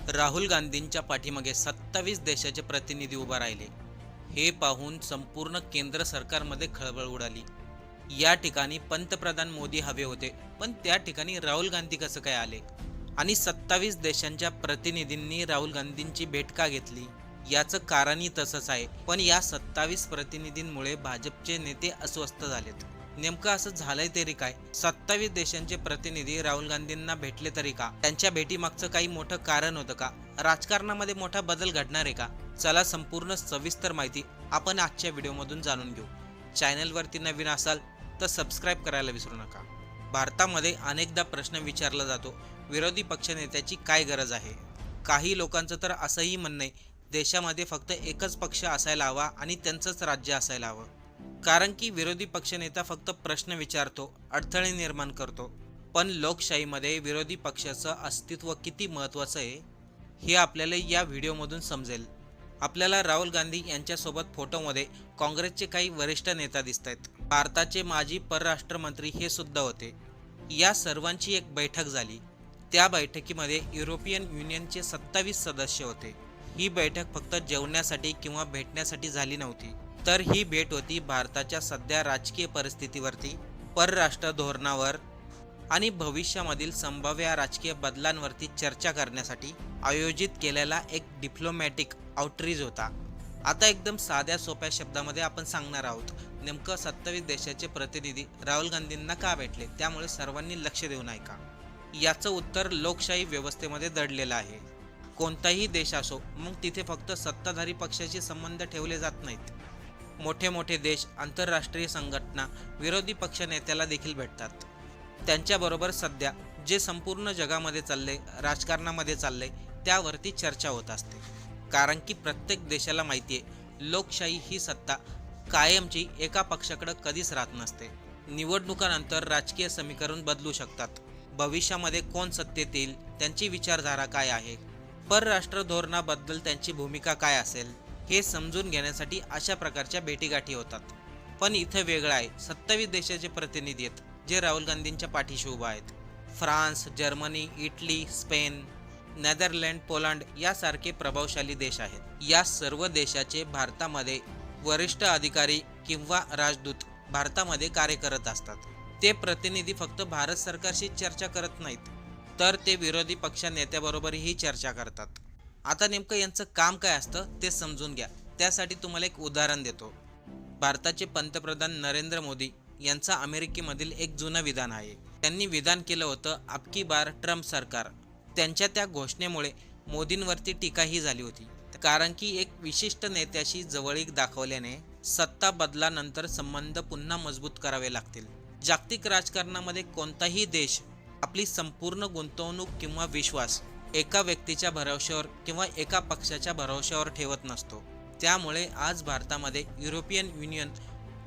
राहुल गांधींच्या पाठीमागे 27 देशाचे प्रतिनिधी उभा राहिले. हे पाहून संपूर्ण केंद्र सरकारमध्ये खळबळ उडाली. या ठिकाणी पंतप्रधान मोदी हवे होते, पण त्या ठिकाणी राहुल गांधी कसं काय आले? आणि 27 देशांच्या प्रतिनिधींनी राहुल गांधींची भेट का घेतली? याचं कारणही तसंच आहे. पण या 27 प्रतिनिधींमुळे भाजपचे नेते अस्वस्थ झालेत. नेमकं असं झालंय तरी काय? 27 देशांचे प्रतिनिधी राहुल गांधींना भेटले तरी का? त्यांच्या भेटीमागचं काही मोठं कारण होतं का? राजकारणामध्ये मोठा बदल घडणार आहे का? चला संपूर्ण सविस्तर माहिती आपण आजच्या व्हिडिओमधून जाणून घेऊ. चॅनलवरती नवीन असाल तर सबस्क्राईब करायला विसरू नका. भारतामध्ये अनेकदा प्रश्न विचारला जातो, विरोधी पक्षनेत्याची काय गरज आहे? काही लोकांचं तर असंही म्हणणं आहे, देशामध्ये फक्त एकच पक्ष असायला हवा आणि त्यांचंच राज्य असायला हवं. कारण की विरोधी पक्षनेता फक्त प्रश्न विचारतो, अडथळे निर्माण करतो. पण लोकशाहीमध्ये विरोधी पक्षाचं अस्तित्व किती महत्त्वाचं आहे हे आपल्याला या व्हिडिओमधून समजेल. आपल्याला राहुल गांधी यांच्यासोबत फोटोमध्ये काँग्रेसचे काही वरिष्ठ नेता दिसत आहेत. भारताचे माजी परराष्ट्र मंत्री हे सुद्धा होते. या सर्वांची एक बैठक झाली. त्या बैठकीमध्ये युरोपियन युनियनचे 27 सदस्य होते. ही बैठक फक्त जेवण्यासाठी किंवा भेटण्यासाठी झाली नव्हती, तर ही भेट होती भारताच्या सध्या राजकीय परिस्थितीवरती, परराष्ट्र धोरणावर आणि भविष्यामधील संभाव्य राजकीय बदलांवरती चर्चा करण्यासाठी आयोजित केलेला एक डिप्लोमॅटिक आउटरीच होता. आता एकदम साध्या सोप्या शब्दामध्ये आपण सांगणार आहोत, नेमकं 27 देशाचे प्रतिनिधी राहुल गांधींना का भेटले, त्यामुळे सर्वांनी लक्ष देऊन ऐका. याचं उत्तर लोकशाही व्यवस्थेमध्ये दडलेलं आहे. कोणताही देश असो, मग तिथे फक्त सत्ताधारी पक्षाशी संबंध ठेवले जात नाहीत. मोठे मोठे देश, आंतरराष्ट्रीय संघटना विरोधी पक्ष नेत्याला देखील भेटतात. त्यांच्याबरोबर सध्या जे संपूर्ण जगामध्ये चालले, राजकारणामध्ये चालले, त्यावरती चर्चा होत असते. कारण की प्रत्येक देशाला माहिती आहे, लोकशाही ही सत्ता कायमची एका पक्षाकडे कधीच राहत नसते. निवडणुकानंतर राजकीय समीकरण बदलू शकतात. भविष्यामध्ये कोण सत्तेत येईल, त्यांची विचारधारा काय आहे, परराष्ट्र धोरणाबद्दल त्यांची भूमिका काय असेल, हे समजून घेण्यासाठी अशा प्रकारच्या भेटीगाठी होतात. पण इथं वेगळं आहे. 27 देशाचे प्रतिनिधी आहेत जे राहुल गांधींच्या पाठीशी उभा आहेत. France, Germany, Italy, Spain, Netherland, Poland यासारखे प्रभावशाली देश आहेत. या सर्व देशाचे भारतामध्ये वरिष्ठ अधिकारी किंवा राजदूत भारतामध्ये कार्य करत असतात. ते प्रतिनिधी फक्त भारत सरकारशी चर्चा करत नाहीत, तर ते विरोधी पक्ष नेत्याबरोबरही चर्चा करतात. आता नेमकं यांचं काम काय असतं ते समजून घ्या. त्यासाठी तुम्हाला एक उदाहरण देतो. भारताचे पंतप्रधान नरेंद्र मोदी यांचा अमेरिकेमधील एक जुनं विधान आहे. त्यांनी विधान केलं होतं, अबकी बार ट्रम्प सरकार. त्यांच्या त्या घोषणेमुळे मोदींवरती टीकाही झाली होती. कारण की एक विशिष्ट नेत्याशी जवळीक दाखवल्याने सत्ता बदलानंतर संबंध पुन्हा मजबूत करावे लागतील. जागतिक राजकारणामध्ये कोणताही देश आपली संपूर्ण गुंतवणूक किंवा विश्वास एका व्यक्तीच्या भरवशावर किंवा एका पक्षाच्या भरवशावर ठेवत नसतो. त्यामुळे आज भारतामध्ये युरोपियन युनियन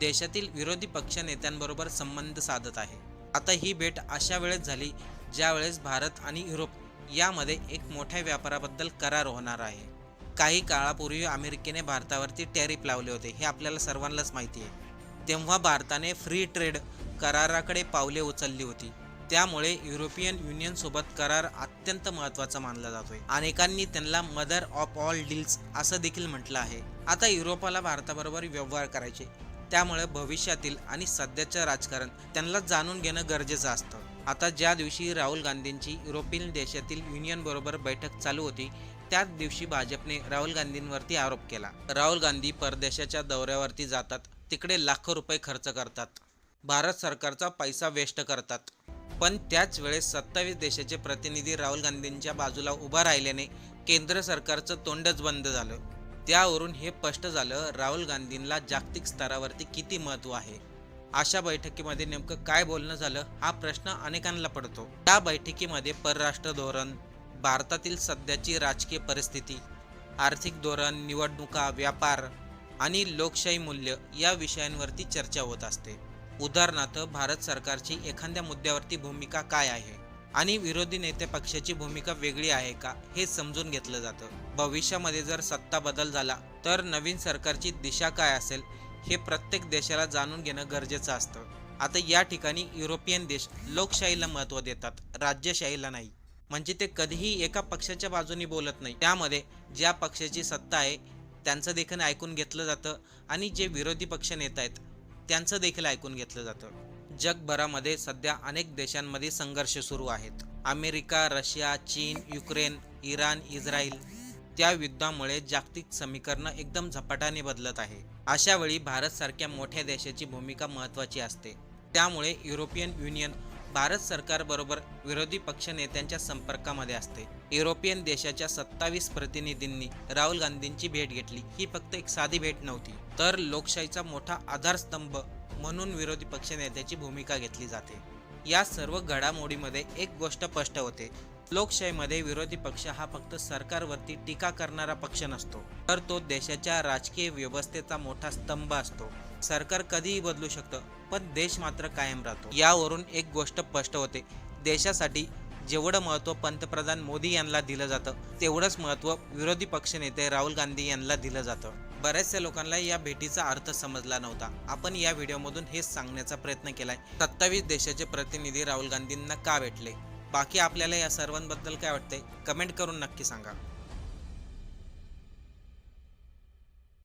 देशातील विरोधी पक्ष नेत्यांबरोबर संबंध साधत आहे. आता ही भेट अशा वेळेस झाली ज्यावेळेस भारत आणि युरोप यामध्ये एक मोठ्या व्यापाराबद्दल करार होणार आहे. काही काळापूर्वी अमेरिकेने भारतावरती टॅरिफ लावले होते, हे आपल्याला सर्वांनाच माहिती आहे. तेव्हा भारताने फ्री ट्रेड कराराकडे पावले उचलली होती. त्यामुळे युरोपियन युनियन सोबत करार अत्यंत महत्त्वाचा मानला जातोय. अनेकांनी त्यांना मदर ऑफ ऑल डील्स असं देखील म्हटलं आहे. आता युरोपाला भारताबरोबर व्यवहार करायचे, त्यामुळे भविष्यातील आणि सध्याचं राजकारण त्यांना जाणून घेणं गरजेचं असतं. आता ज्या दिवशी राहुल गांधींची युरोपियन देशातील युनियन बरोबर बैठक चालू होती, त्याच दिवशी भाजपने राहुल गांधींवरती आरोप केला. राहुल गांधी परदेशाच्या दौऱ्यावरती जातात, तिकडे लाखो रुपये खर्च करतात, भारत सरकारचा पैसा वेस्ट करतात. पण त्याच वेळेस 27 देशाचे प्रतिनिधी राहुल गांधींच्या बाजूला उभा राहिल्याने केंद्र सरकारचं तोंडच बंद झालं. त्यावरून हे स्पष्ट झालं, राहुल गांधींना जागतिक स्तरावरती किती महत्त्व आहे. अशा बैठकीमध्ये नेमकं काय बोलणं झालं हा प्रश्न अनेकांना पडतो. या बैठकीमध्ये परराष्ट्र धोरण, भारतातील सध्याची राजकीय परिस्थिती, आर्थिक धोरण, निवडणुका, व्यापार आणि लोकशाही मूल्य या विषयांवरती चर्चा होत असते. उदाहरणार्थ, भारत सरकारची एखाद्या मुद्द्यावरती भूमिका काय आहे आणि विरोधी नेते पक्षाची भूमिका वेगळी आहे का, हे समजून घेतलं जातं. भविष्यामध्ये जर सत्ता बदल झाला तर नवीन सरकारची दिशा काय असेल हे प्रत्येक देशाला जाणून घेणं गरजेचं असतं. आता या ठिकाणी युरोपियन देश लोकशाहीला महत्त्व देतात, राज्यशाहीला नाही. म्हणजे ते कधीही एका पक्षाच्या बाजूने बोलत नाही. त्यामध्ये ज्या पक्षाची सत्ता आहे त्यांचं देखील ऐकून घेतलं जातं आणि जे विरोधी पक्ष नेते आहेत त्यांचं देखील ऐकून घेतलं जातं. जगभरामध्ये सध्या अनेक देशांमध्ये संघर्ष सुरू आहेत. अमेरिका, रशिया, चीन, युक्रेन, इराण, इस्रायल त्या युद्धामुळे जागतिक समीकरण एकदम झपाट्याने बदलत आहे. अशा वेळी भारत सारख्या मोठ्या देशाची भूमिका महत्त्वाची असते. त्यामुळे युरोपियन युनियन भारत सरकारबरोबर विरोधी पक्ष नेत्यांच्या संपर्कामध्ये असते. युरोपियन देशाच्या 27 प्रतिनिधींनी राहुल गांधींची भेट घेतली. ही फक्त एक साधी भेट नव्हती, तर लोकशाहीचा मोठा आधारस्तंभ म्हणून विरोधी पक्ष नेत्याची भूमिका घेतली जाते. या सर्व घडामोडीमध्ये एक गोष्ट स्पष्ट होते, लोकशाहीमध्ये विरोधी पक्ष हा फक्त सरकारवरती टीका करणारा पक्ष नसतो, तर तो देशाच्या राजकीय व्यवस्थेचा मोठा स्तंभ असतो. सरकार कधीही बदलू शकतं, पण देश मात्र कायम राहतो. यावरून एक गोष्ट स्पष्ट होते, देशासाठी जेवढं महत्त्व पंतप्रधान मोदी यांना दिलं जातं तेवढंच महत्त्व विरोधी पक्षनेते राहुल गांधी यांना दिलं जातं. बऱ्याचशा लोकांना या भेटीचा अर्थ समजला नव्हता. आपण या व्हिडिओमधून हेच सांगण्याचा प्रयत्न केलाय, 27 देशाचे प्रतिनिधी राहुल गांधींना का भेटले. बाकी आपल्याला या सर्वांबद्दल काय वाटतंय कमेंट करून नक्की सांगा.